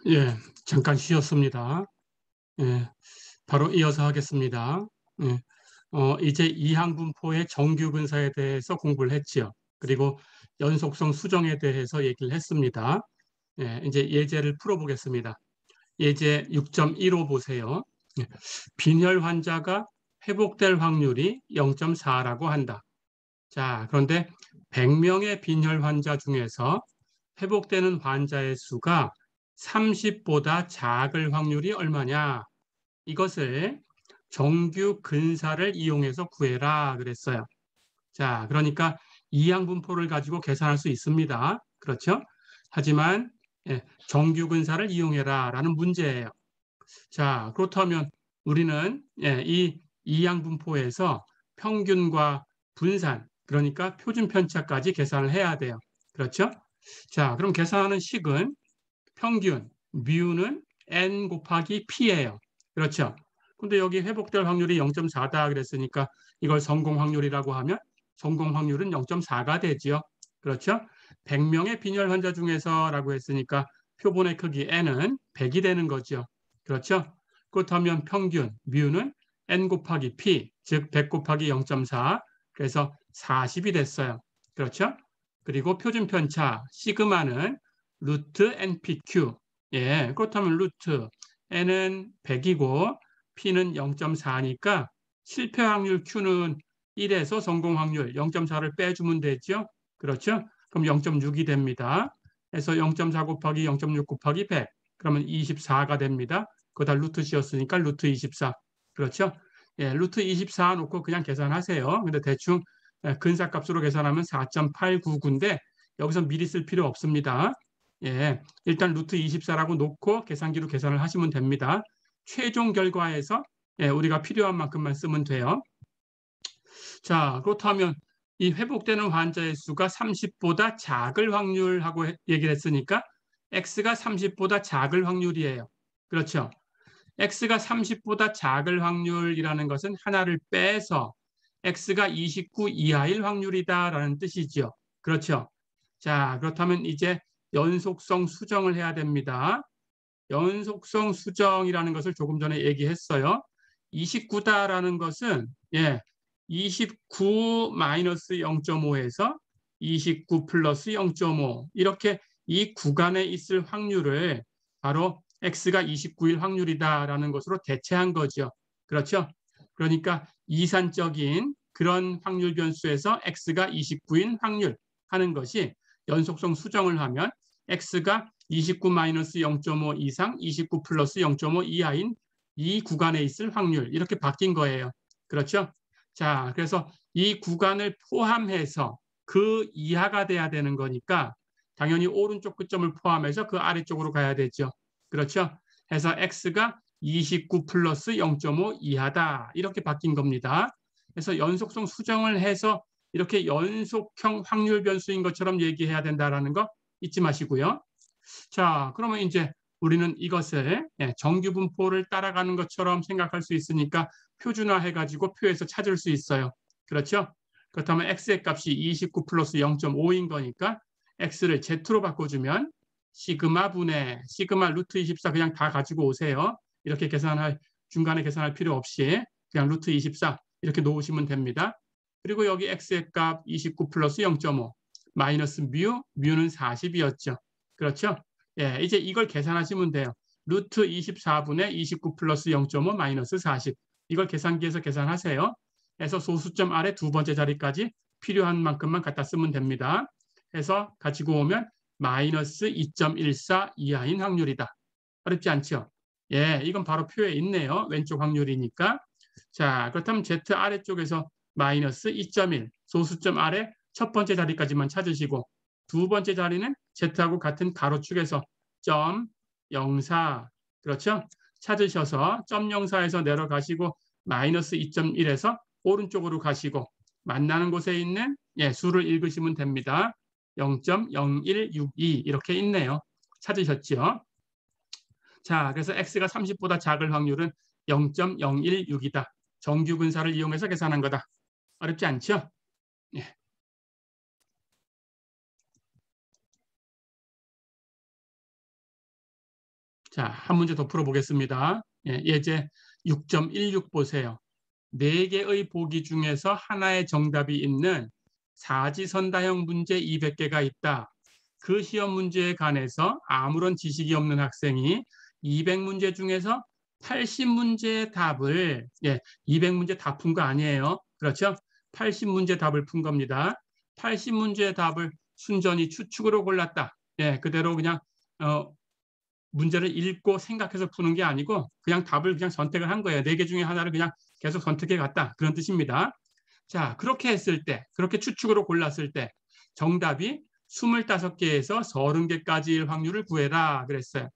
예, 잠깐 쉬었습니다. 예, 바로 이어서 하겠습니다. 예, 이제 이항분포의 정규 근사에 대해서 공부를 했지요. 그리고 연속성 수정에 대해서 얘기를 했습니다. 예, 이제 예제를 풀어보겠습니다. 예제 6.15 보세요. 예, 빈혈 환자가 회복될 확률이 0.4라고 한다. 자, 그런데 100명의 빈혈 환자 중에서 회복되는 환자의 수가 30보다 작을 확률이 얼마냐? 이것을 정규 근사를 이용해서 구해라 그랬어요. 자, 그러니까 이항분포를 가지고 계산할 수 있습니다. 그렇죠? 하지만 정규 근사를 이용해라 라는 문제예요. 자, 그렇다면 우리는 이 이항분포에서 평균과 분산, 그러니까 표준 편차까지 계산을 해야 돼요. 그렇죠? 자, 그럼 계산하는 식은 평균, 뮤는 n 곱하기 p예요. 그렇죠? 근데 여기 회복될 확률이 0.4다 그랬으니까 이걸 성공 확률이라고 하면 성공 확률은 0.4가 되지요. 그렇죠? 100명의 빈혈 환자 중에서라고 했으니까 표본의 크기 n은 100이 되는 거죠. 그렇죠? 그렇다면 평균, 뮤는 n 곱하기 p, 즉 100 곱하기 0.4, 그래서 40이 됐어요. 그렇죠? 그리고 표준 편차, 시그마는 루트 npq. 예, 그렇다면 루트 n은 100이고 p는 0.4니까 실패 확률 q는 1에서 성공 확률 0.4를 빼주면 되죠. 그렇죠? 그럼 0.6이 됩니다. 그래서 0.4 곱하기 0.6 곱하기 100. 그러면 24가 됩니다. 그거 다 루트 씌웠으니까 루트 24. 그렇죠? 예, 루트 24 놓고 그냥 계산하세요. 근데 대충 근사값으로 계산하면 4.899인데 여기서 미리 쓸 필요 없습니다. 예, 일단 루트 24라고 놓고 계산기로 계산을 하시면 됩니다. 최종 결과에서 우리가 필요한 만큼만 쓰면 돼요. 자, 그렇다면 이 회복되는 환자의 수가 30보다 작을 확률하고 얘기를 했으니까 x가 30보다 작을 확률이에요. 그렇죠? x가 30보다 작을 확률이라는 것은 하나를 빼서 x가 29 이하일 확률이다라는 뜻이죠. 그렇죠? 자, 그렇다면 이제 연속성 수정을 해야 됩니다. 연속성 수정이라는 것을 조금 전에 얘기했어요. 29다라는 것은 29 마이너스 0.5에서 29 플러스 0.5 이렇게 이 구간에 있을 확률을 바로 x가 29일 확률이다라는 것으로 대체한 거죠. 그렇죠? 그러니까 이산적인 그런 확률 변수에서 x가 29인 확률 하는 것이 연속성 수정을 하면 x가 29-0.5 이상 29 플러스 0.5 이하인 이 구간에 있을 확률 이렇게 바뀐 거예요. 그렇죠? 자, 그래서 이 구간을 포함해서 그 이하가 돼야 되는 거니까 당연히 오른쪽 끝점을 포함해서 그 아래쪽으로 가야 되죠. 그렇죠? 해서 x가 29 플러스 0.5 이하다 이렇게 바뀐 겁니다. 그래서 연속성 수정을 해서 이렇게 연속형 확률 변수인 것처럼 얘기해야 된다는 거 잊지 마시고요. 자, 그러면 이제 우리는 이것을 정규 분포를 따라가는 것처럼 생각할 수 있으니까 표준화해가지고 표에서 찾을 수 있어요. 그렇죠? 그렇다면 x의 값이 29 플러스 0.5인 거니까 x를 z로 바꿔주면 시그마 분의 시그마 루트 24 그냥 다 가지고 오세요. 이렇게 계산할 중간에 계산할 필요 없이 그냥 루트 24 이렇게 놓으시면 됩니다. 그리고 여기 x의 값 29 플러스 0.5 마이너스 뮤는 40이었죠. 그렇죠? 예, 이제 이걸 계산하시면 돼요. 루트 24분의 29 플러스 0.5 마이너스 40. 이걸 계산기에서 계산하세요. 해서 소수점 아래 두 번째 자리까지 필요한 만큼만 갖다 쓰면 됩니다. 해서 가지고 오면 마이너스 2.14 이하인 확률이다. 어렵지 않죠? 예, 이건 바로 표에 있네요. 왼쪽 확률이니까. 자, 그렇다면 Z 아래쪽에서 마이너스 2.1 소수점 아래 첫 번째 자리까지만 찾으시고 두 번째 자리는 Z하고 같은 가로축에서 점 04 그렇죠? 찾으셔서 점 04에서 내려가시고 마이너스 2.1에서 오른쪽으로 가시고 만나는 곳에 있는 수를 읽으시면 됩니다. 0.0162 이렇게 있네요. 찾으셨죠? 자, 그래서 x가 30보다 작을 확률은 0.016이다. 정규 근사를 이용해서 계산한 거다. 어렵지 않죠? 예. 자, 한 문제 더 풀어보겠습니다. 예, 예제 6.16 보세요. 4개의 보기 중에서 하나의 정답이 있는 사지선다형 문제 200개가 있다. 그 시험 문제에 관해서 아무런 지식이 없는 학생이 200문제 중에서 80문제의 답을 200문제 다 푼 거 아니에요. 그렇죠? 80문제 답을 푼 겁니다. 80문제의 답을 순전히 추측으로 골랐다. 예, 그대로 그냥 문제를 읽고 생각해서 푸는 게 아니고 그냥 답을 그냥 선택을 한 거예요. 4개 중에 하나를 그냥 계속 선택해 갔다. 그런 뜻입니다. 자, 그렇게 했을 때, 그렇게 추측으로 골랐을 때 정답이 25개에서 30개까지일 확률을 구해라 그랬어요.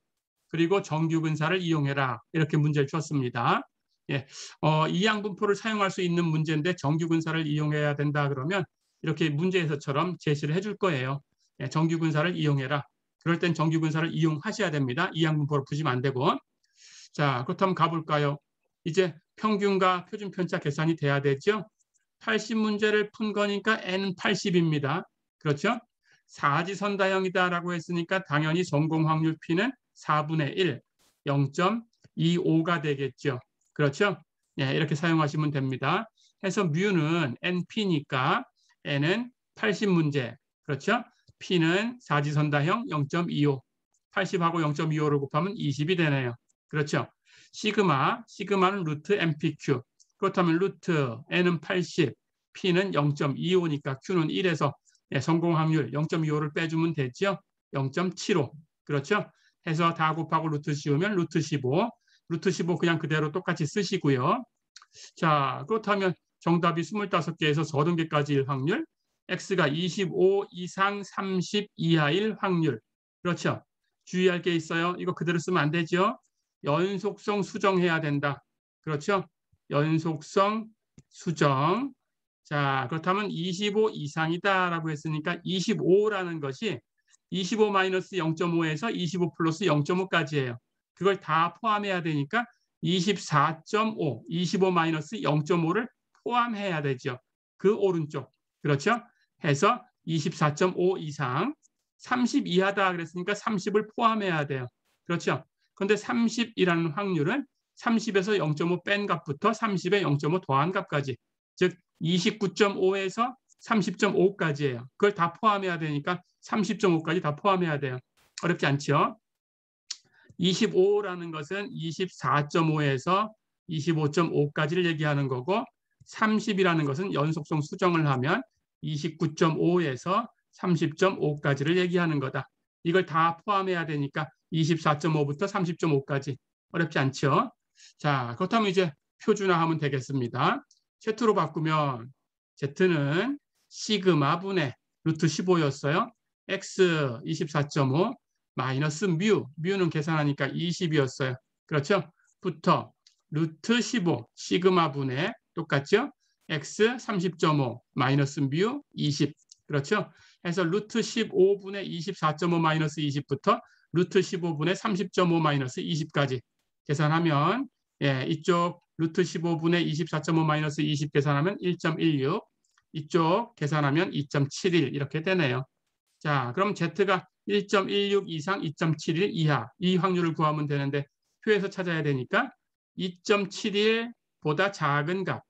그리고 정규근사를 이용해라. 이렇게 문제를 줬습니다. 예, 이 양분포를 사용할 수 있는 문제인데 정규근사를 이용해야 된다 그러면 이렇게 문제에서처럼 제시를 해줄 거예요. 예, 정규근사를 이용해라. 그럴 땐 정규근사를 이용하셔야 됩니다. 이 양분포를 푸시면 안 되고. 자, 그렇다면 가볼까요? 이제 평균과 표준 편차 계산이 돼야 되죠. 80문제를 푼 거니까 n은 80입니다. 그렇죠? 사지선다형이다라고 했으니까 당연히 성공 확률 P는 4분의 1, 0.25가 되겠죠. 그렇죠? 예, 이렇게 사용하시면 됩니다. 해서 뮤는 NP니까 n은 80문제. 그렇죠? P는 사지선다형 0.25. 80하고 0.25를 곱하면 20이 되네요. 그렇죠? 시그마는 루트 MPQ. 그렇다면 루트 N은 80, P는 0.25니까 Q는 1에서 성공 확률 0.25를 빼주면 되죠. 0.75. 그렇죠? 해서 다 곱하고 루트 씌우면 루트 15. 루트 15 그냥 그대로 똑같이 쓰시고요. 자, 그렇다면 정답이 25개에서 30개까지일 확률, X가 25 이상 30 이하일 확률. 그렇죠? 주의할 게 있어요. 이거 그대로 쓰면 안 되죠. 연속성 수정해야 된다. 그렇죠? 연속성 수정. 자, 그렇다면 25 이상이다라고 했으니까 25라는 것이 25-0.5에서 25 플러스 0.5까지예요. 그걸 다 포함해야 되니까 24.5, 25-0.5를 포함해야 되죠. 그 오른쪽. 그렇죠? 해서 24.5 이상, 30 이하다 그랬으니까 30을 포함해야 돼요. 그렇죠? 그런데 30이라는 확률은 30에서 0.5 뺀 값부터 30에 0.5 더한 값까지, 즉 29.5에서 30.5까지예요. 그걸 다 포함해야 되니까 30.5까지 다 포함해야 돼요. 어렵지 않죠? 25라는 것은 24.5에서 25.5까지를 얘기하는 거고 30이라는 것은 연속성 수정을 하면 29.5에서 30.5까지를 얘기하는 거다. 이걸 다 포함해야 되니까 24.5부터 30.5까지. 어렵지 않죠? 자, 그렇다면 이제 표준화하면 되겠습니다. Z로 바꾸면 Z는 시그마 분의 루트 15였어요. X 24.5 마이너스 뮤는 계산하니까 20이었어요. 그렇죠? 부터 루트 15 시그마 분의 똑같죠? X 30.5 마이너스 뮤 20. 그렇죠? 해서 루트 15분의 24.5 마이너스 20부터 루트 15분의 30.5 마이너스 20까지 계산하면 이쪽 루트 15분의 24.5 마이너스 20 계산하면 1.16, 이쪽 계산하면 2.71 이렇게 되네요. 자, 그럼 Z가 1.16 이상 2.71 이하 이 확률을 구하면 되는데 표에서 찾아야 되니까 2.71보다 작은 값,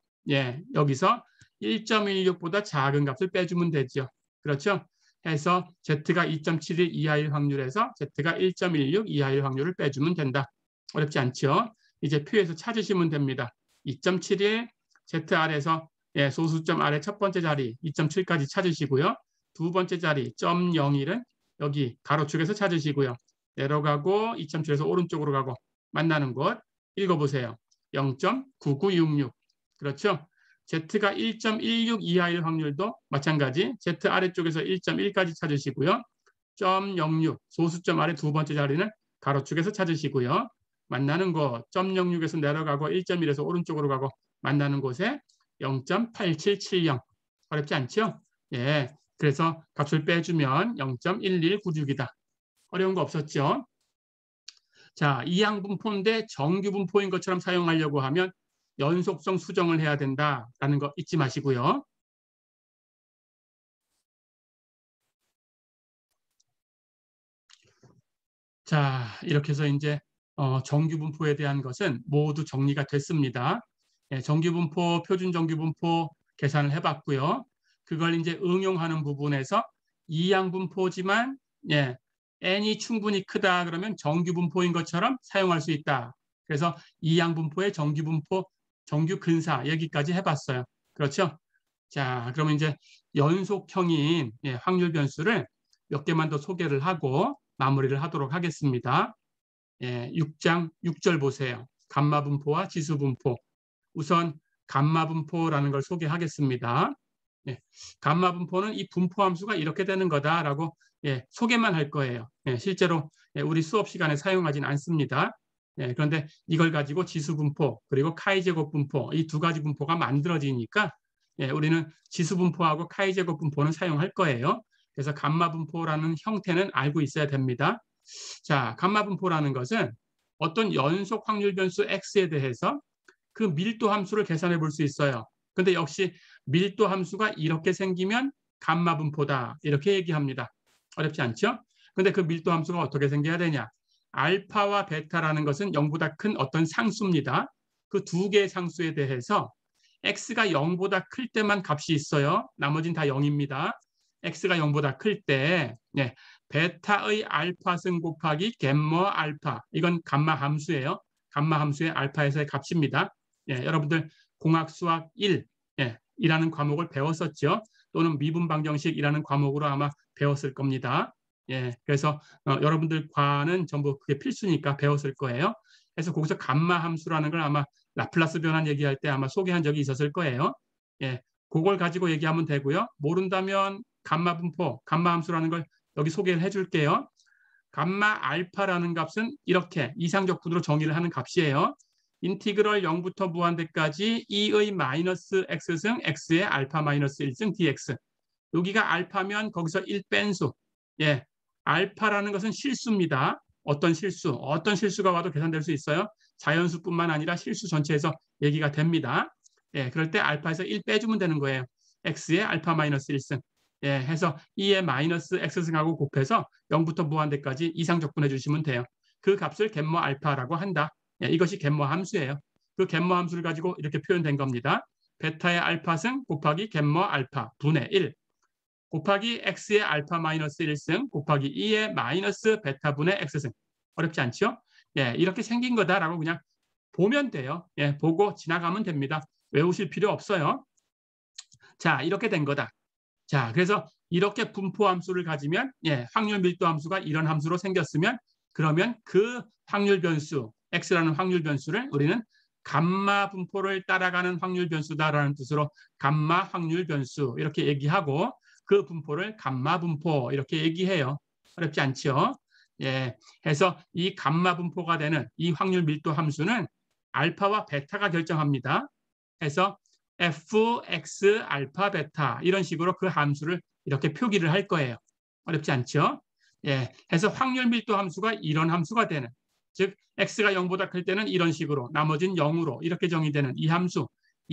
여기서 1.16보다 작은 값을 빼주면 되죠. 그렇죠? 해서 Z가 2.71 이하일 확률에서 Z가 1.16 이하일 확률을 빼주면 된다. 어렵지 않죠? 이제 표에서 찾으시면 됩니다. 2.71 ZR에서 소수점 아래 첫 번째 자리 2.7까지 찾으시고요. 두 번째 자리 0.01은 여기 가로축에서 찾으시고요. 내려가고 2.7에서 오른쪽으로 가고 만나는 곳 읽어보세요. 0.9966. 그렇죠? Z가 1.16 이하일 확률도 마찬가지. Z 아래쪽에서 1.1까지 찾으시고요. 0.06 소수점 아래 두 번째 자리는 가로축에서 찾으시고요. 만나는 곳 0.06에서 내려가고 1.1에서 오른쪽으로 가고 만나는 곳에 0.8770. 어렵지 않죠? 예. 그래서 값을 빼주면 0.1196이다. 어려운 거 없었죠? 자, 이항분포인데 정규분포인 것처럼 사용하려고 하면 연속성 수정을 해야 된다라는 거 잊지 마시고요. 자, 이렇게 해서 이제 정규분포에 대한 것은 모두 정리가 됐습니다. 예, 정규분포, 표준 정규분포 계산을 해봤고요. 그걸 이제 응용하는 부분에서 이항분포지만 예, n이 충분히 크다 그러면 정규분포인 것처럼 사용할 수 있다. 그래서 이항분포의 정규분포, 정규근사 여기까지 해봤어요. 그렇죠? 자, 그러면 이제 연속형인 예, 확률 변수를 몇 개만 더 소개를 하고 마무리를 하도록 하겠습니다. 예, 6장 6절 보세요. 감마분포와 지수분포. 우선 감마분포라는 걸 소개하겠습니다. 예, 감마분포는 이 분포함수가 이렇게 되는 거다라고 예, 소개만 할 거예요. 예, 실제로 예, 우리 수업 시간에 사용하진 않습니다. 예, 그런데 이걸 가지고 지수분포 그리고 카이제곱 분포 이 두 가지 분포가 만들어지니까 예, 우리는 지수분포하고 카이제곱 분포는 사용할 거예요. 그래서 감마분포라는 형태는 알고 있어야 됩니다. 자, 감마분포라는 것은 어떤 연속 확률 변수 x에 대해서 그 밀도 함수를 계산해 볼 수 있어요. 근데 역시 밀도 함수가 이렇게 생기면 감마분포다 이렇게 얘기합니다. 어렵지 않죠? 근데 그 밀도 함수가 어떻게 생겨야 되냐? 알파와 베타라는 것은 0보다 큰 어떤 상수입니다. 그 두 개의 상수에 대해서 x가 0보다 클 때만 값이 있어요. 나머지는 다 0입니다. x가 0보다 클 때 네, 베타의 알파승 곱하기 갬마 알파 이건 감마 함수예요. 감마 함수의 알파에서의 값입니다. 예, 여러분들 공학수학 1 예, 이라는 과목을 배웠었죠. 또는 미분방정식이라는 과목으로 아마 배웠을 겁니다. 예, 그래서 여러분들 과는 전부 그게 필수니까 배웠을 거예요. 그래서 거기서 감마 함수라는 걸 아마 라플라스 변환 얘기할 때 아마 소개한 적이 있었을 거예요. 예, 그걸 가지고 얘기하면 되고요. 모른다면 감마 분포, 감마 함수라는 걸 여기 소개를 해줄게요. 감마 알파라는 값은 이렇게 이상적 분으로 정의를 하는 값이에요. 인티그럴 0부터 무한대까지 2의 마이너스 x승 x의 알파 마이너스 1승 dx. 여기가 알파면 거기서 1 뺀수. 예, 알파라는 것은 실수입니다. 어떤 실수가 와도 계산될 수 있어요. 자연수뿐만 아니라 실수 전체에서 얘기가 됩니다. 예, 그럴 때 알파에서 1 빼주면 되는 거예요. x의 알파 마이너스 1승. 예, 해서 2의 마이너스 x승하고 곱해서 0부터 무한대까지 이상적분해 주시면 돼요. 그 값을 갬마 알파라고 한다. 예, 이것이 갬마 함수예요. 그 갬마 함수를 가지고 이렇게 표현된 겁니다. 베타의 알파승 곱하기 갬마 알파 분의 1 곱하기 x의 알파 마이너스 1승 곱하기 2의 마이너스 베타분의 x승. 어렵지 않죠? 예, 이렇게 생긴 거다라고 그냥 보면 돼요. 예, 보고 지나가면 됩니다. 외우실 필요 없어요. 자, 이렇게 된 거다. 자, 그래서 이렇게 분포 함수를 가지면 예, 확률 밀도 함수가 이런 함수로 생겼으면 그러면 그 확률 변수 x라는 확률 변수를 우리는 감마 분포를 따라가는 확률 변수다라는 뜻으로 감마 확률 변수 이렇게 얘기하고 그 분포를 감마 분포 이렇게 얘기해요. 어렵지 않죠? 예, 해서 이 감마 분포가 되는 이 확률 밀도 함수는 알파와 베타가 결정합니다. 해서 fx 알파 베타 이런 식으로 그 함수를 이렇게 표기를 할 거예요. 어렵지 않죠? 예, 해서 확률 밀도 함수가 이런 함수가 되는 즉 x가 0보다 클 때는 이런 식으로 나머지는 0으로 이렇게 정의되는 이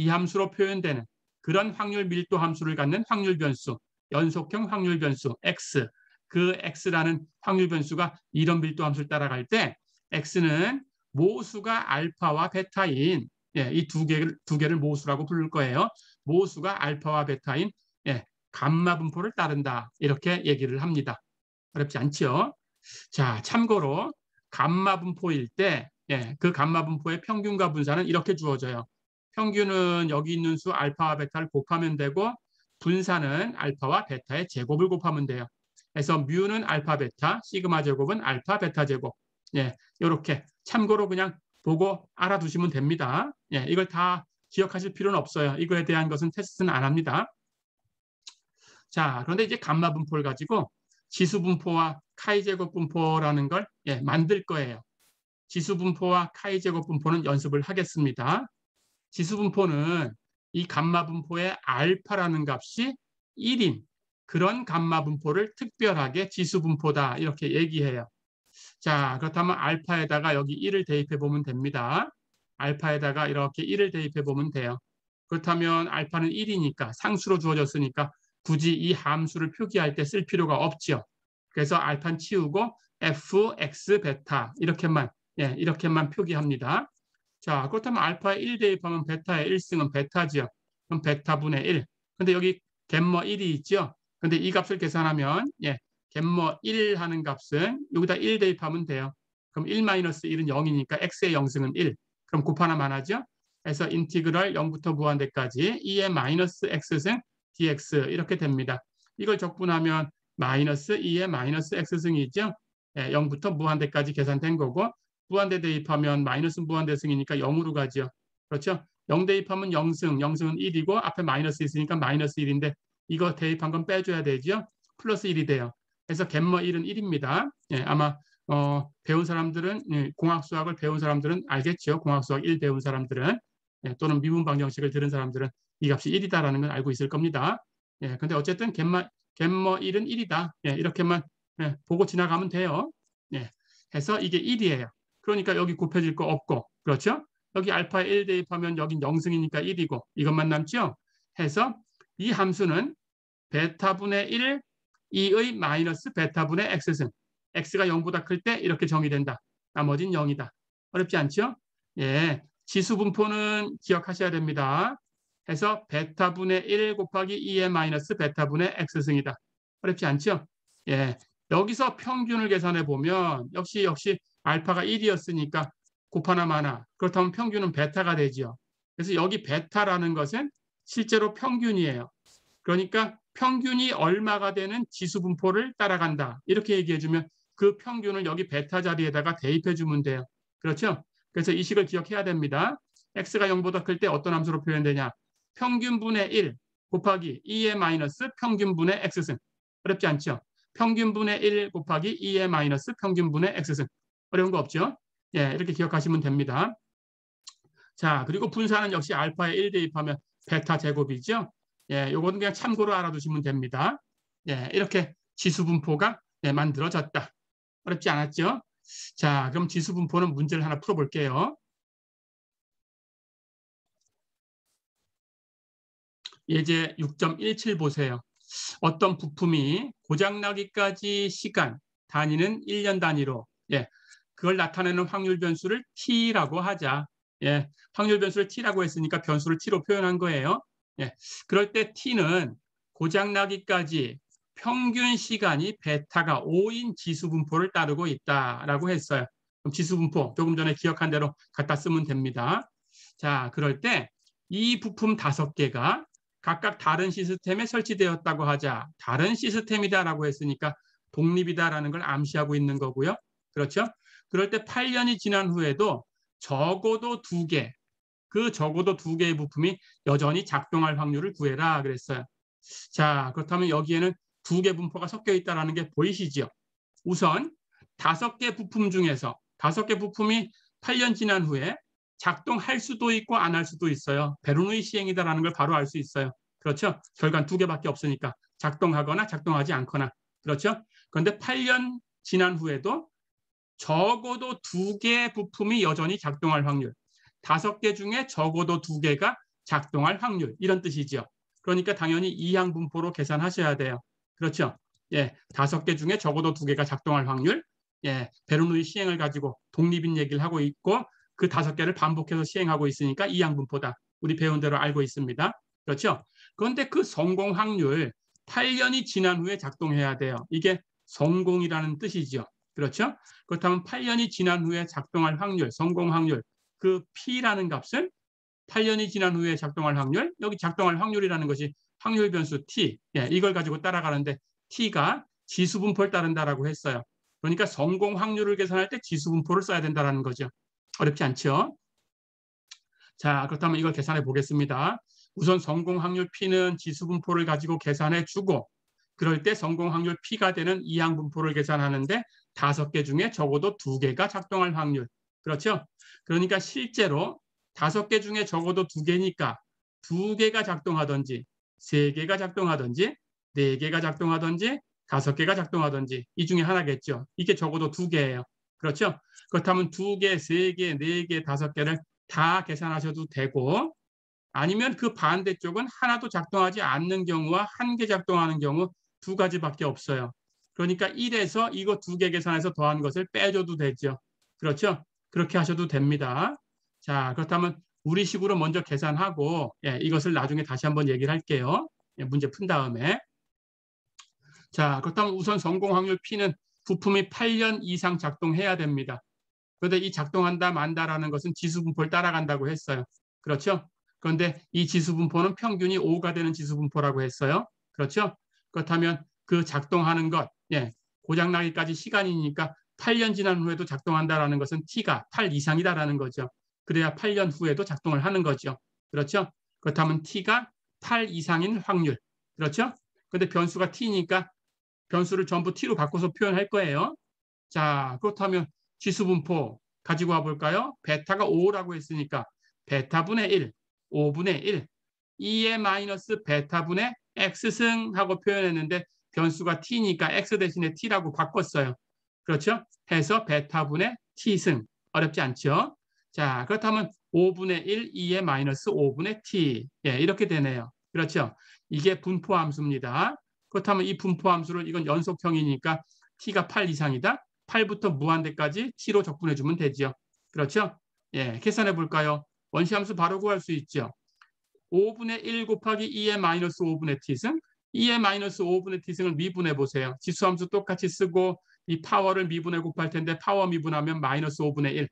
함수로 표현되는 그런 확률 밀도 함수를 갖는 확률 변수 연속형 확률 변수 x 그 x라는 확률 변수가 이런 밀도 함수를 따라갈 때 x는 모수가 알파와 베타인 예, 이 두 개를 모수라고 부를 거예요. 모수가 알파와 베타인 예, 감마 분포를 따른다. 이렇게 얘기를 합니다. 어렵지 않죠? 자, 참고로 감마 분포일 때 예, 그 감마 분포의 평균과 분산은 이렇게 주어져요. 평균은 여기 있는 수 알파와 베타를 곱하면 되고 분산은 알파와 베타의 제곱을 곱하면 돼요. 그래서 뮤는 알파 베타, 시그마 제곱은 알파 베타 제곱. 예, 이렇게 참고로 그냥 보고 알아두시면 됩니다. 예, 이걸 다 기억하실 필요는 없어요. 이거에 대한 것은 테스트는 안 합니다. 자, 그런데 이제 감마 분포를 가지고 지수 분포와 카이 제곱 분포라는 걸 예, 만들 거예요. 지수 분포와 카이 제곱 분포는 연습을 하겠습니다. 지수 분포는 이 감마 분포의 알파라는 값이 1인 그런 감마 분포를 특별하게 지수 분포다 이렇게 얘기해요. 자, 그렇다면 알파에다가 여기 1을 대입해 보면 됩니다. 알파에다가 이렇게 1을 대입해 보면 돼요. 그렇다면 알파는 1이니까 상수로 주어졌으니까 굳이 이 함수를 표기할 때 쓸 필요가 없죠. 그래서 알파는 치우고 f, x, 베타 이렇게만 예, 이렇게만 표기합니다. 자, 그렇다면 알파에 1 대입하면 베타의 1승은 베타죠. 그럼 베타분의 1. 근데 여기 갬머 1이 있죠. 근데 이 값을 계산하면 예, 갬머 1 하는 값은 여기다 1 대입하면 돼요. 그럼 1-1은 0이니까 x의 0승은 1. 그럼 곱하나만 하죠. 그래서 인티그럴 0부터 무한대까지 2의 마이너스 x승 dx 이렇게 됩니다. 이걸 적분하면 마이너스 2의 마이너스 x승이 있죠. 예, 0부터 무한대까지 계산된 거고 무한대 대입하면 마이너스 무한대승이니까 0으로 가죠. 그렇죠? 0 대입하면 0승, 0승은 1이고 앞에 마이너스 있으니까 마이너스 1인데 이거 대입한 건 빼줘야 되죠. 플러스 1이 돼요. 그래서 갬머 1은 1입니다. 예, 아마 배운 사람들은 공학수학을 배운 사람들은 알겠죠. 공학수학 1 배운 사람들은 예, 또는 미분 방정식을 들은 사람들은 이 값이 1이다라는 걸 알고 있을 겁니다. 예, 근데 어쨌든 갬머 1은 1이다. 예, 이렇게만 예, 보고 지나가면 돼요. 예, 해서 이게 1이에요. 그러니까 여기 곱해질 거 없고 그렇죠? 여기 알파 1 대입하면 여긴 0승이니까 1이고 이것만 남죠? 해서 이 함수는 베타분의 1, 2의 마이너스 베타분의 x승. x가 0보다 클 때 이렇게 정의된다. 나머진 0이다. 어렵지 않죠? 예, 지수분포는 기억하셔야 됩니다. 해서 베타분의 1 곱하기 2의 마이너스 베타분의 x승이다. 어렵지 않죠? 예, 여기서 평균을 계산해 보면 역시 알파가 1이었으니까 곱하나 마나. 그렇다면 평균은 베타가 되죠. 그래서 여기 베타라는 것은 실제로 평균이에요. 그러니까 평균이 얼마가 되는 지수분포를 따라간다. 이렇게 얘기해주면 그 평균을 여기 베타 자리에다가 대입해주면 돼요. 그렇죠? 그래서 이 식을 기억해야 됩니다. x가 0보다 클 때 어떤 함수로 표현되냐? 평균분의 1 곱하기 2의 마이너스 평균분의 x승. 어렵지 않죠? 평균분의 1 곱하기 2의 마이너스 평균분의 x승. 어려운 거 없죠? 예, 이렇게 기억하시면 됩니다. 자, 그리고 분사는 역시 알파에 1 대입하면 베타 제곱이죠. 예, 요거는 그냥 참고로 알아두시면 됩니다. 예, 이렇게 지수분포가 예, 만들어졌다. 어렵지 않았죠? 자, 그럼 지수분포는 문제를 하나 풀어볼게요. 예제 6.17 보세요. 어떤 부품이 고장나기까지 시간, 단위는 1년 단위로 예, 그걸 나타내는 확률 변수를 t라고 하자. 예, 확률 변수를 t라고 했으니까 변수를 t로 표현한 거예요. 예, 그럴 때 t는 고장나기까지 평균 시간이 베타가 5인 지수분포를 따르고 있다라고 했어요. 그럼 지수분포 조금 전에 기억한 대로 갖다 쓰면 됩니다. 자, 그럴 때 이 부품 5개가 각각 다른 시스템에 설치되었다고 하자. 다른 시스템이다라고 했으니까 독립이다라는 걸 암시하고 있는 거고요. 그렇죠? 그럴 때 8년이 지난 후에도 적어도 2개, 그 적어도 2개의 부품이 여전히 작동할 확률을 구해라 그랬어요. 자, 그렇다면 여기에는 2개 분포가 섞여 있다는 게 보이시죠? 우선 5개 부품 중에서 5개 부품이 8년 지난 후에 작동할 수도 있고 안 할 수도 있어요. 베르누이 시행이다라는 걸 바로 알 수 있어요. 그렇죠? 결과는 2개밖에 없으니까 작동하거나 작동하지 않거나. 그렇죠? 그런데 8년 지난 후에도 적어도 2개 부품이 여전히 작동할 확률. 5개 중에 적어도 2개가 작동할 확률. 이런 뜻이죠. 그러니까 당연히 이항 분포로 계산하셔야 돼요. 그렇죠? 예, 5개 중에 적어도 2개가 작동할 확률. 예, 베르누이 시행을 가지고 독립인 얘기를 하고 있고 그 5개를 반복해서 시행하고 있으니까 이항 분포다. 우리 배운 대로 알고 있습니다. 그렇죠? 그런데 그 성공 확률 8년이 지난 후에 작동해야 돼요. 이게 성공이라는 뜻이죠. 그렇죠? 그렇다면 8년이 지난 후에 작동할 확률, 성공 확률, 그 P라는 값은 8년이 지난 후에 작동할 확률, 여기 작동할 확률이라는 것이 확률 변수 T, 예, 이걸 가지고 따라가는데 T가 지수분포를 따른다라고 했어요. 그러니까 성공 확률을 계산할 때 지수분포를 써야 된다는 거죠. 어렵지 않죠? 자, 그렇다면 이걸 계산해 보겠습니다. 우선 성공 확률 P는 지수분포를 가지고 계산해 주고 그럴 때 성공 확률 P가 되는 이항 분포를 계산하는데 5개 중에 적어도 2개가 작동할 확률. 그렇죠? 그러니까 실제로 5개 중에 적어도 2개니까 2개가 작동하든지 3개가 작동하든지 4개가 작동하든지 5개가 작동하든지 이 중에 하나겠죠. 이게 적어도 2개예요. 그렇죠? 그렇다면 2개, 3개, 4개, 5개를 다 계산하셔도 되고 아니면 그 반대쪽은 하나도 작동하지 않는 경우와 1개 작동하는 경우 2가지밖에 없어요. 그러니까 1에서 이거 2개 계산해서 더한 것을 빼줘도 되죠. 그렇죠? 그렇게 하셔도 됩니다. 자, 그렇다면 우리식으로 먼저 계산하고 이것을 나중에 다시 한번 얘기를 할게요. 문제 푼 다음에. 자, 그렇다면 우선 성공 확률 P는 부품이 8년 이상 작동해야 됩니다. 그런데 이 작동한다 만다라는 것은 지수분포를 따라간다고 했어요. 그렇죠? 그런데 이 지수분포는 평균이 5가 되는 지수분포라고 했어요. 그렇죠? 그렇다면 그 작동하는 것, 고장나기까지 시간이니까 8년 지난 후에도 작동한다라는 것은 T가 8 이상이다라는 거죠. 그래야 8년 후에도 작동을 하는 거죠. 그렇죠? 그렇다면 T가 8 이상인 확률. 그렇죠? 근데 변수가 T니까 변수를 전부 T로 바꿔서 표현할 거예요. 자, 그렇다면 지수분포 가지고 와볼까요? 베타가 5라고 했으니까 베타분의 1, 5분의 1, 2의 마이너스 베타분의 x승 하고 표현했는데 변수가 t니까 x 대신에 t라고 바꿨어요. 그렇죠? 해서 베타분의 t승. 어렵지 않죠? 자, 그렇다면 5분의 1, 2의 마이너스 5분의 t. 이렇게 되네요. 그렇죠? 이게 분포함수입니다. 그렇다면 이 분포함수를 이건 연속형이니까 t가 8 이상이다. 8부터 무한대까지 t로 적분해주면 되죠. 그렇죠? 계산해 볼까요? 원시함수 바로 구할 수 있죠. 5분의 1 곱하기 2의 마이너스 5분의 t승, 2의 마이너스 5분의 t승을 미분해 보세요. 지수함수 똑같이 쓰고 이 파워를 미분해 곱할 텐데 파워 미분하면 마이너스 5분의 1.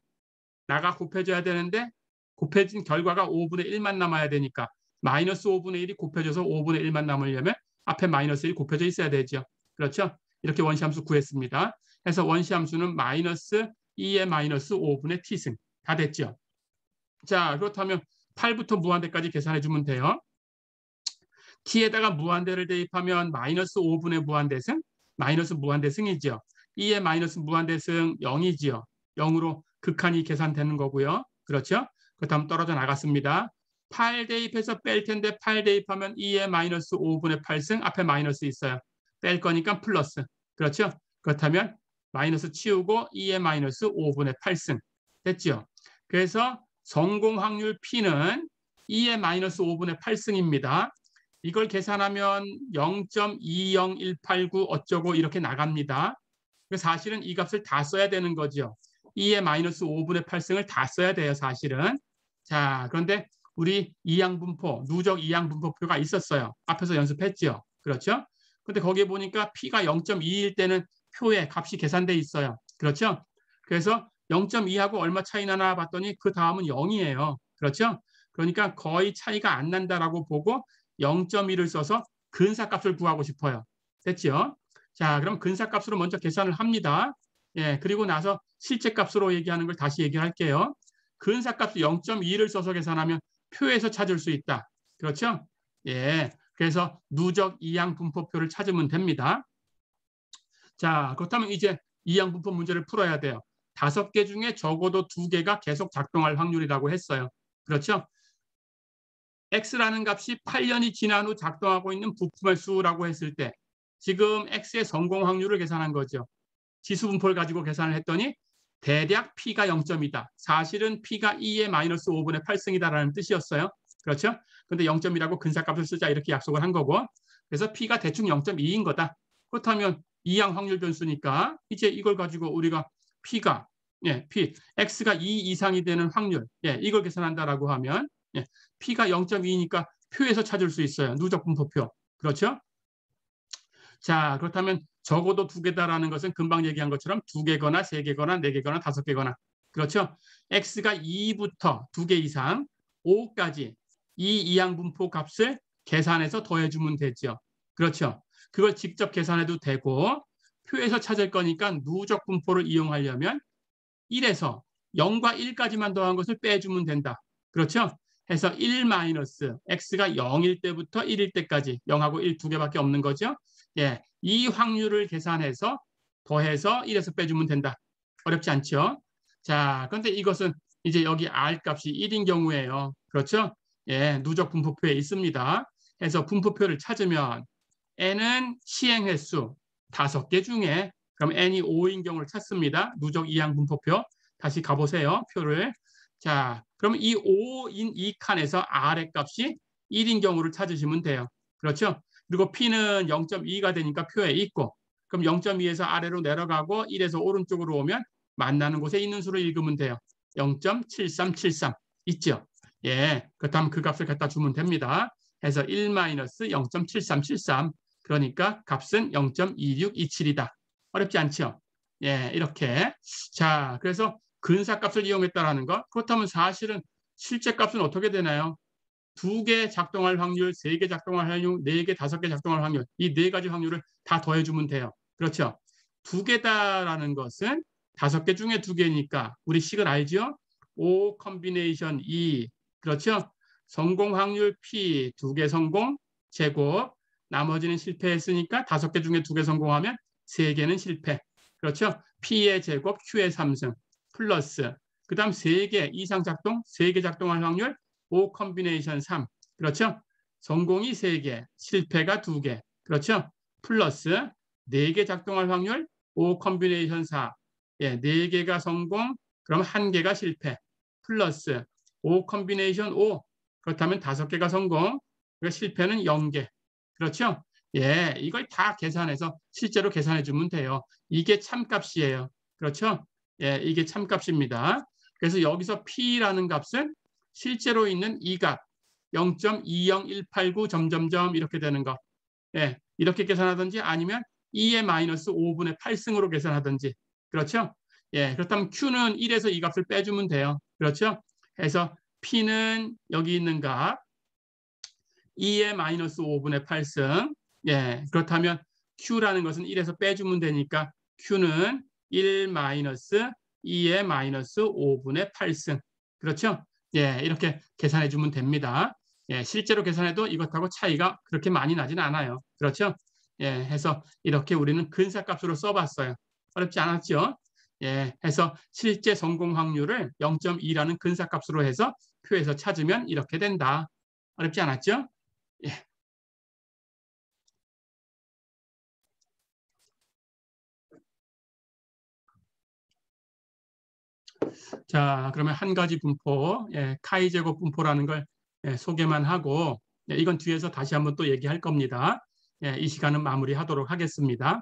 나가 곱해져야 되는데 곱해진 결과가 5분의 1만 남아야 되니까 마이너스 5분의 1이 곱해져서 5분의 1만 남으려면 앞에 마이너스 1 곱해져 있어야 되죠. 그렇죠? 이렇게 원시함수 구했습니다. 해서 원시함수는 마이너스 2의 마이너스 5분의 t승. 다 됐죠? 자, 그렇다면 8부터 무한대까지 계산해 주면 돼요. t에다가 무한대를 대입하면 마이너스 5분의 무한대승, 마이너스 무한대승이죠. 2의 마이너스 무한대승 0이지요. 0으로 극한이 계산되는 거고요. 그렇죠? 그렇다면 떨어져 나갔습니다. 8 대입해서 뺄 텐데 8 대입하면 2의 마이너스 5분의 8승 앞에 마이너스 있어요. 뺄 거니까 플러스. 그렇죠? 그렇다면 마이너스 치우고 2의 마이너스 5분의 8승. 됐죠? 그래서 성공 확률 P는 2의 마이너스 5분의 8승입니다. 이걸 계산하면 0.20189 어쩌고 이렇게 나갑니다. 사실은 이 값을 다 써야 되는 거죠. 2의 마이너스 5분의 8승을 다 써야 돼요, 사실은. 자, 그런데 우리 이항분포, 누적 이항분포표가 있었어요. 앞에서 연습했죠. 그렇죠? 근데 거기에 보니까 P가 0.2일 때는 표에 값이 계산돼 있어요. 그렇죠? 그래서 0.2하고 얼마 차이 나나 봤더니 그 다음은 0이에요. 그렇죠? 그러니까 거의 차이가 안 난다라고 보고 0.1을 써서 근사값을 구하고 싶어요. 됐죠? 자, 그럼 근사값으로 먼저 계산을 합니다. 그리고 나서 실제값으로 얘기하는 걸 다시 얘기할게요. 근사값 0.2를 써서 계산하면 표에서 찾을 수 있다. 그렇죠? 그래서 누적 이항분포표를 찾으면 됩니다. 자, 그렇다면 이제 이항분포 문제를 풀어야 돼요. 5개 중에 적어도 2개가 계속 작동할 확률이라고 했어요. 그렇죠? x라는 값이 8년이 지난 후 작동하고 있는 부품의 수라고 했을 때 지금 x의 성공 확률을 계산한 거죠. 지수분포를 가지고 계산을 했더니 대략 p가 0.2다. 사실은 p가 2의 마이너스 5분의 8승이다라는 뜻이었어요. 그렇죠? 근데 0.2라고 근사값을 쓰자 이렇게 약속을 한 거고 그래서 p가 대충 0.2인 거다. 그렇다면 이항 확률 변수니까 이제 이걸 가지고 우리가 p가 p x가 2 이상이 되는 확률 이걸 계산한다라고 하면 p가 0.2니까 표에서 찾을 수 있어요. 누적 분포표. 그렇죠? 자, 그렇다면 적어도 2개다라는 것은 금방 얘기한 것처럼 2개거나 3개거나 4개거나 5개거나 그렇죠? x가 2부터 2개 이상 5까지 이 이항분포 값을 계산해서 더해주면 되죠. 그렇죠? 그걸 직접 계산해도 되고 표에서 찾을 거니까 누적 분포를 이용하려면 1에서 0과 1까지만 더한 것을 빼주면 된다. 그렇죠? 해서 1 마이너스 x가 0일 때부터 1일 때까지 0하고 1 2개밖에 없는 거죠. 이 확률을 계산해서 더해서 1에서 빼주면 된다. 어렵지 않죠? 자, 그런데 이것은 이제 여기 R 값이 1인 경우에요. 그렇죠? 누적 분포표에 있습니다. 해서 분포표를 찾으면 n은 시행 횟수 5개 중에 그럼 n이 5인 경우를 찾습니다. 누적 이항 분포표. 다시 가보세요. 표를. 자, 그럼 이 5인 이 칸에서 R의 값이 1인 경우를 찾으시면 돼요. 그렇죠? 그리고 P는 0.2가 되니까 표에 있고 그럼 0.2에서 아래로 내려가고 1에서 오른쪽으로 오면 만나는 곳에 있는 수를 읽으면 돼요. 0.7373 있죠. 예, 그렇다면 그 값을 갖다 주면 됩니다. 해서 1 마이너스 0.7373 그러니까 값은 0.2627이다. 어렵지 않죠? 예, 이렇게. 자, 그래서 근사값을 이용했다라는 것. 그렇다면 사실은 실제 값은 어떻게 되나요? 2개 작동할 확률, 3개 작동할 확률, 4개, 5개 작동할 확률, 이 4가지 확률을 다 더해주면 돼요. 그렇죠? 2개다라는 것은 5개 중에 2개니까 우리 식을 알죠? O 컨비네이션 2. 그렇죠? 성공 확률 P 2개 성공 제곱. 나머지는 실패했으니까 5개 중에 2개 성공하면 3개는 실패. 그렇죠? P의 제곱 Q의 3승 플러스 그 다음 3개 이상 작동, 3개 작동할 확률 O 컨비네이션 3. 그렇죠? 성공이 3개, 실패가 2개. 그렇죠? 플러스 4개 작동할 확률 O 컨비네이션 4. 예, 4개가 성공, 그럼 1개가 실패. 플러스 O 컨비네이션 5. 그렇다면 5개가 성공, 그러니까 실패는 0개. 그렇죠? 예, 이걸 다 계산해서 실제로 계산해 주면 돼요. 이게 참값이에요. 그렇죠? 예, 이게 참값입니다. 그래서 여기서 P라는 값은 실제로 있는 이 값 0.20189 점점점 이렇게 되는 거. 예, 이렇게 계산하든지 아니면 2의 마이너스 5분의 8승으로 계산하든지. 그렇죠? 예, 그렇다면 Q는 1에서 이 값을 빼주면 돼요. 그렇죠? 해서 P는 여기 있는 값 2의 마이너스 5분의 8승. 예, 그렇다면 Q라는 것은 1에서 빼주면 되니까 Q는 1 마이너스 2의 마이너스 5분의 8승. 그렇죠? 예, 이렇게 계산해 주면 됩니다. 예, 실제로 계산해도 이것하고 차이가 그렇게 많이 나진 않아요. 그렇죠? 예, 해서 이렇게 우리는 근사값으로 써봤어요. 어렵지 않았죠? 예, 해서 실제 성공 확률을 0.2라는 근사값으로 해서 표에서 찾으면 이렇게 된다. 어렵지 않았죠? 예. 자, 그러면 한 가지 분포, 예, 카이 제곱 분포라는 걸 예, 소개만 하고 예, 이건 뒤에서 다시 한번 또 얘기할 겁니다. 예, 이 시간은 마무리하도록 하겠습니다.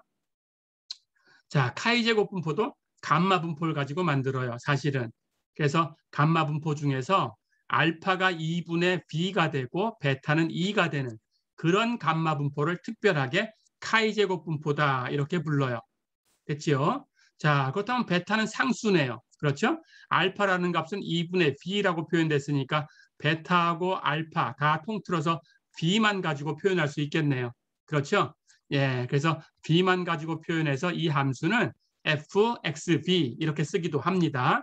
자, 카이 제곱 분포도 감마 분포를 가지고 만들어요. 사실은. 그래서 감마 분포 중에서 알파가 2분의 b가 되고 베타는 2가 되는 그런 감마 분포를 특별하게 카이 제곱 분포다 이렇게 불러요. 됐지요? 자, 그렇다면 베타는 상수네요. 그렇죠? 알파라는 값은 2분의 b라고 표현됐으니까 베타하고 알파 다 통틀어서 b만 가지고 표현할 수 있겠네요. 그렇죠? 예, 그래서 b만 가지고 표현해서 이 함수는 fxb 이렇게 쓰기도 합니다.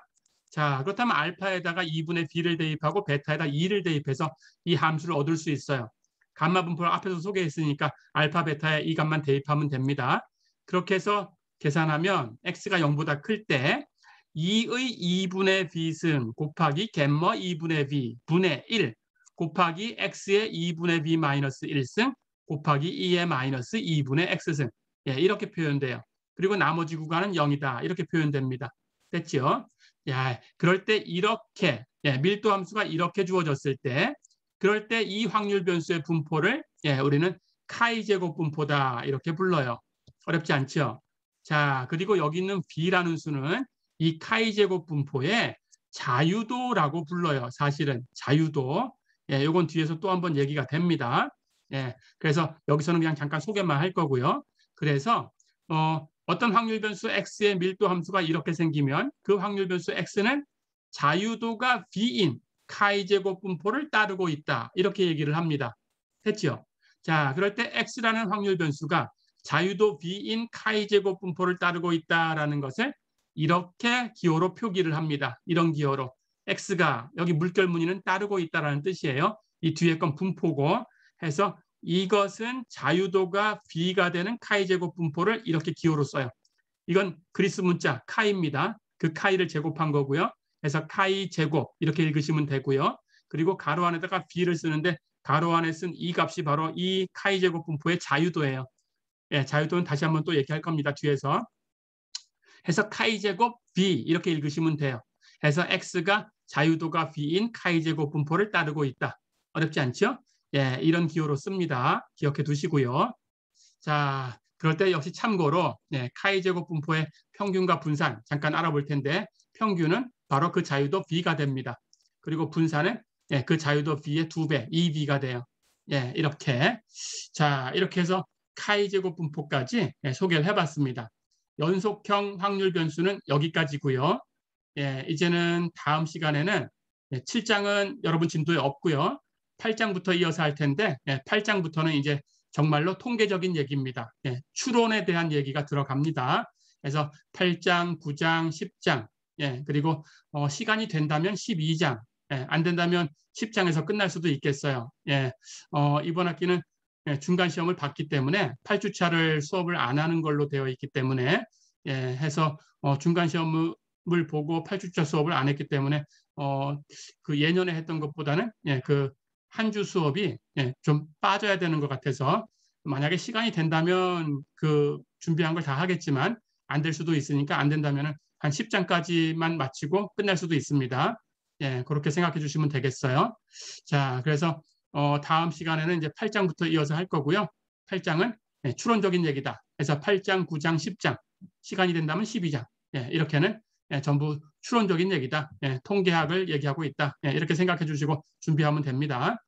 자, 그렇다면 알파에다가 2분의 b를 대입하고 베타에다 2를 대입해서 이 함수를 얻을 수 있어요. 감마 분포를 앞에서 소개했으니까 알파, 베타에 이 값만 대입하면 됩니다. 그렇게 해서 계산하면 x가 0보다 클 때 2의 2분의 b승 곱하기 갬머 2분의 b 분의 1 곱하기 x의 2분의 b 마이너스 1승 곱하기 2의 마이너스 2분의 x승. 예, 이렇게 표현돼요. 그리고 나머지 구간은 0이다. 이렇게 표현됩니다. 됐죠? 야, 그럴 때 이렇게 예, 밀도 함수가 이렇게 주어졌을 때 그럴 때 이 확률 변수의 분포를 예, 우리는 카이 제곱 분포다 이렇게 불러요. 어렵지 않죠? 자, 그리고 여기 있는 b라는 수는 이 카이 제곱 분포의 자유도라고 불러요. 사실은 자유도. 예, 요건 뒤에서 또 한번 얘기가 됩니다. 예, 그래서 여기서는 그냥 잠깐 소개만 할 거고요. 그래서 어떤 확률 변수 x의 밀도 함수가 이렇게 생기면 그 확률 변수 x는 자유도가 b인 카이 제곱 분포를 따르고 있다. 이렇게 얘기를 합니다. 됐죠? 자, 그럴 때 x라는 확률 변수가 자유도 b인 카이 제곱 분포를 따르고 있다라는 것을 이렇게 기호로 표기를 합니다. 이런 기호로 x가 여기 물결 무늬는 따르고 있다라는 뜻이에요. 이 뒤에 건 분포고 해서 이것은 자유도가 b가 되는 카이 제곱 분포를 이렇게 기호로 써요. 이건 그리스 문자 카이입니다. 그 카이를 제곱한 거고요. 그래서 카이 제곱 이렇게 읽으시면 되고요. 그리고 가로 안에다가 b를 쓰는데 가로 안에 쓴 이 값이 바로 이 카이 제곱 분포의 자유도예요. 예, 자유도는 다시 한번 또 얘기할 겁니다. 뒤에서. 해서 카이 제곱 b 이렇게 읽으시면 돼요. 해서 x가 자유도가 b인 카이 제곱 분포를 따르고 있다. 어렵지 않죠? 예, 이런 기호로 씁니다. 기억해 두시고요. 자, 그럴 때 역시 참고로 예, 카이 제곱 분포의 평균과 분산 잠깐 알아볼 텐데 평균은 바로 그 자유도 B가 됩니다. 그리고 분사는 그 자유도 B의 2배, 2B가 돼요. 이렇게. 자, 이렇게 해서 카이 제곱 분포까지 소개를 해봤습니다. 연속형 확률 변수는 여기까지고요. 이제는 다음 시간에는 7장은 여러분 진도에 없고요. 8장부터 이어서 할 텐데 8장부터는 이제 정말로 통계적인 얘기입니다. 추론에 대한 얘기가 들어갑니다. 그래서 8장, 9장, 10장, 그리고 시간이 된다면 12장, 안 된다면 10장에서 끝날 수도 있겠어요. 이번 학기는 중간 시험을 봤기 때문에 8주차를 수업을 안 하는 걸로 되어 있기 때문에 해서 중간 시험을 보고 8주차 수업을 안 했기 때문에 그 예년에 했던 것보다는 그 한 주 수업이 좀 빠져야 되는 것 같아서 만약에 시간이 된다면 그 준비한 걸 다 하겠지만 안 될 수도 있으니까 안 된다면 한 10장까지만 마치고 끝날 수도 있습니다. 그렇게 생각해 주시면 되겠어요. 자, 그래서 다음 시간에는 이제 8장부터 이어서 할 거고요. 8장은 추론적인 얘기다. 그래서 8장, 9장, 10장, 시간이 된다면 12장. 이렇게는 전부 추론적인 얘기다. 통계학을 얘기하고 있다. 이렇게 생각해 주시고 준비하면 됩니다.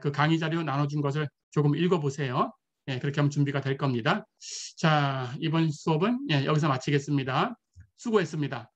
그 강의 자료 나눠준 것을 조금 읽어보세요. 그렇게 하면 준비가 될 겁니다. 자, 이번 수업은 여기서 마치겠습니다. 수고했습니다.